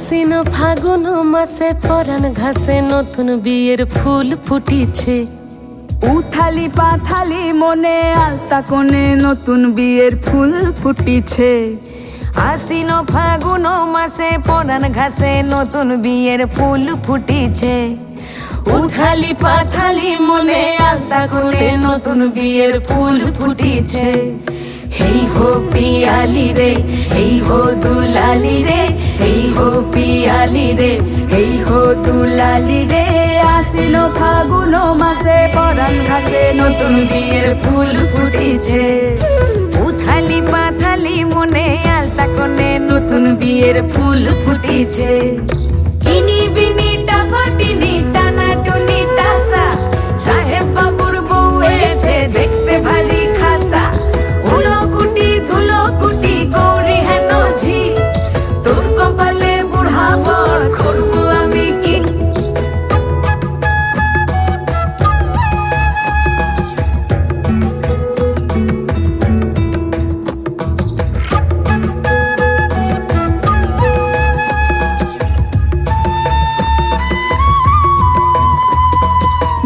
আশ্বিন ফাগুন মাসে পরাণ ঘাসে নতুন বিয়ের ফুল ফুটিছে। উথালি পাথালি মনে আলতা কোণে নতুন বিয়ের ফুল ফুটিছে। আশ্বিন ফাগুন মাসে পরাণ ঘাসে নতুন বিয়ের ফুল ফুটিছে। উথালি পাথালি মনে আলতা কোণে নতুন বিয়ের ফুল ফুটিছে। হেই হো পিয়ালি রে, হেই হো দুলালি রে, হেই হো পিয়ালি রে, হেই হো দুলালি রে। আশ্বিন ফাগুন মাসে পরাণ ঘাসে নতুন বিয়ের ফুল ফুটিছে। উথালি পাথালি মনে আলতা কোণে নতুন বিয়ের ফুল ফুটিছে। ইনি বিনি টাপাটিনি টানা টুনি টাসা, সাহেব বাবুর বউ এসে দেখতে ভারী খাসা। উলো কুটি ধুলো কুটি গৌরী হেন ঝি, তোর কপালে বুড়া বর করবো আমি কি।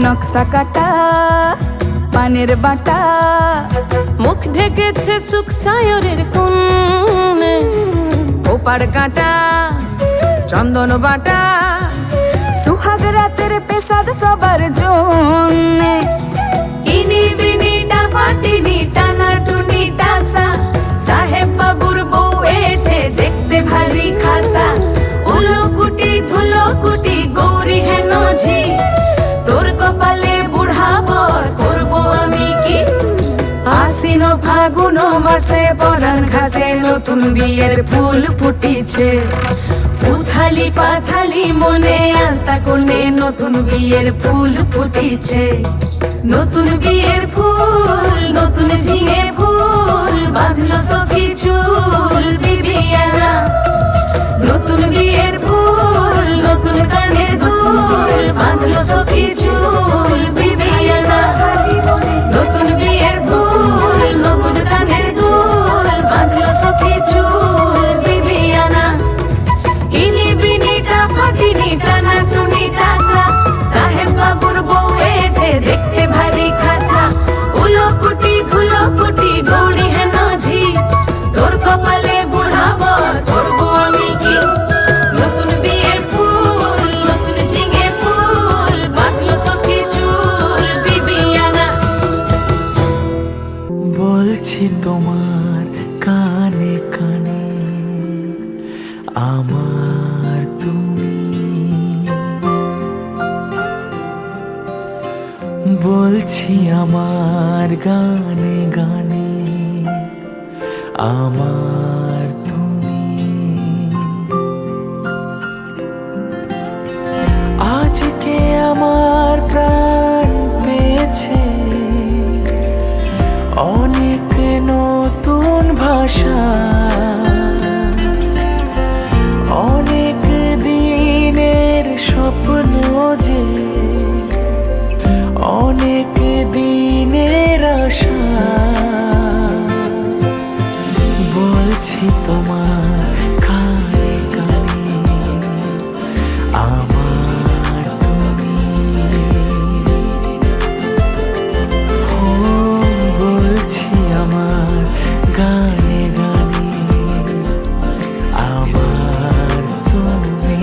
নকশা কাটা পানের বাটা, মুখ ঢেকেছে সুখ সায়রের কোণে। ওপার কাটা চন্দন বাটা, সুহাগ রাতের পেশাদ সবার জন্যে। ইনি বিনি টাপাটিনি টানা টুনি টাসা, সাহেব বাবুর বউ এসে দেখতে ভারী খাসা। উলো কুটি ধুলো কুটি গৌরী হেন ঝি, তোর কপালে বুড়া বর করবো আমি কি। আশ্বিন ফাগুন মাসে পরাণ ঘাসে নতুন বিয়ের ফুল ফুটিছে। উথালি পাথালি মনে আলতা কোণে নতুন বিয়ের ফুল ফুটিছে। নতুন বিয়ের ফুল নতুন ঝিঙে ফুল, বাঁধলো সখী চুল বিবিয়ানা। নতুন বিয়ের ফুল নতুন কানের দুল, বাঁধলো সখী চুল বিবিয়ানা। নতুন বিয়ের ফুল নতুন কানের দুল, বাঁধলো সখী চুল বিবিয়ানা। ইনি বিনি টাপাটিনি টানা টুনি টাসা, সাহেব বাবুর বউ এসে দেখতে ভারী খাসা। উলো কুটি ধুলো কুটি গৌরী হেন ঝি, তোর কপালে বুড়া বর করবো আমি কি। নতুন বিয়ের ফুল নতুন ঝিঙে ফুল, বাঁধলো সখী চুল বিবিয়ানা। বলছি তোমার কানে কানে আমার তুমি, বলছি আমার গানে গানে আমার তুমি। আজকে আমার প্রাণ পেয়েছে অনেক নতুন ভাষা, অনেক দিনের স্বপ্ন যে অনেক দিনের আশা। বলছি তোমার কানে কানে আমার তুমি। বলছি আমার গানে গানে আমার তুমি।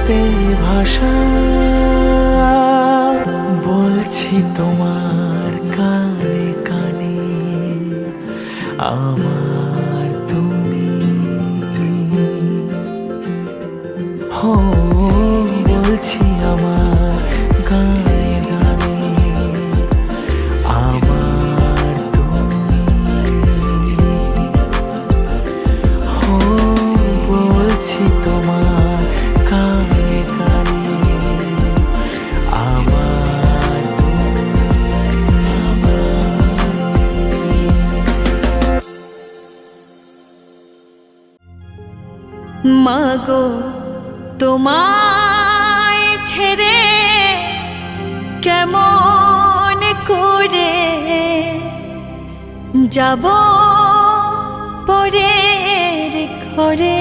হাতে ভাষা বলছি তোমার কানে কানে আমার তুমি হো বলছি আমার গানে গানে আমার তুমি হো বলছি তোমার কানে কানে আমার তুমি মাগো তোমায় ছেড়ে কেমন করে যাব পরের ঘরে।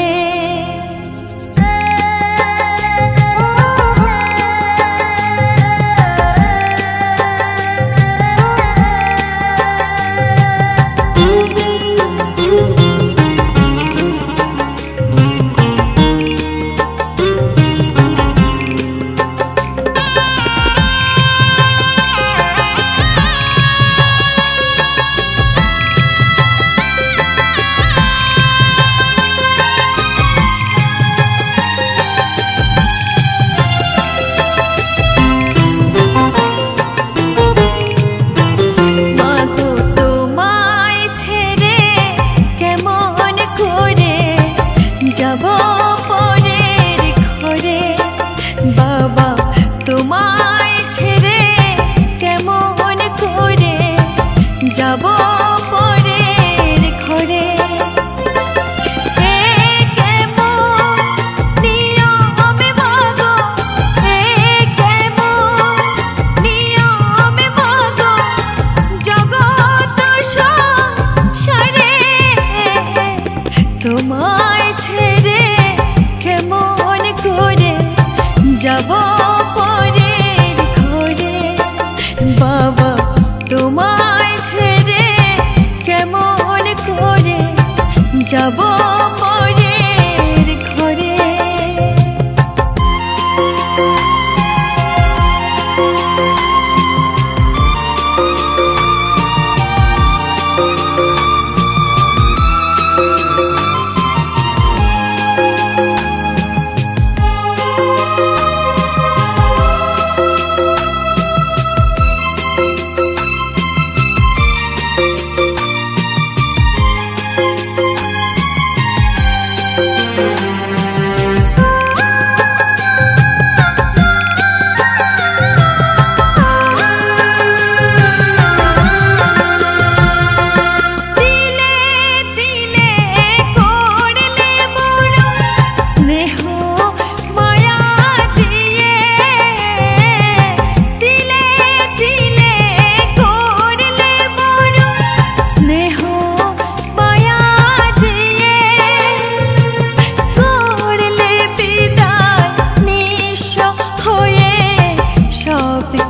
যাব পরের ঘরে বাবা তোমায় ছেড়ে কেমন করে যাব পরের ঘরে। তোমায় ছেড়ে কেমন করে যাব পরের ঘরে বাবা তোমায় ছেড়ে কেমন করে যাব পরের ঘরে।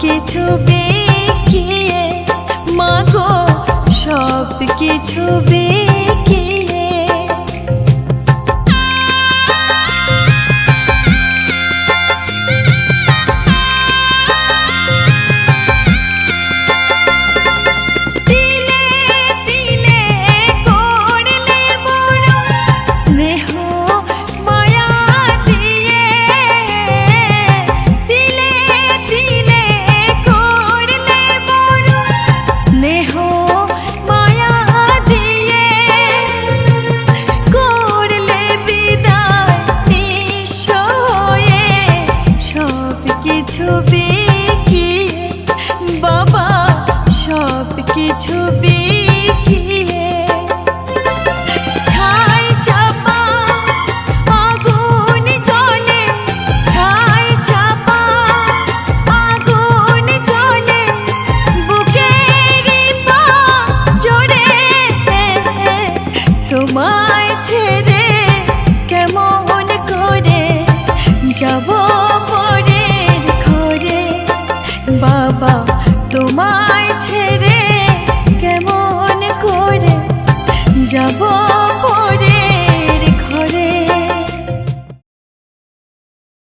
কিছু বিকিয়ে মাগো সব কিছু বিকিয়ে দিলে দিলে করলে বড় স্নেহ মায়া দিয়ে দিলে দিলে স্নেহ মায়া দিয়ে করলে বিদায় নিঃস্ব হয়ে সব কিছু বিকিয়ে বাবা সব কিছু বিকিয়ে ছাই চাপা আগুন জ্বলে ছাই চাপা আগুন জ্বলে তোমায় ছেড়ে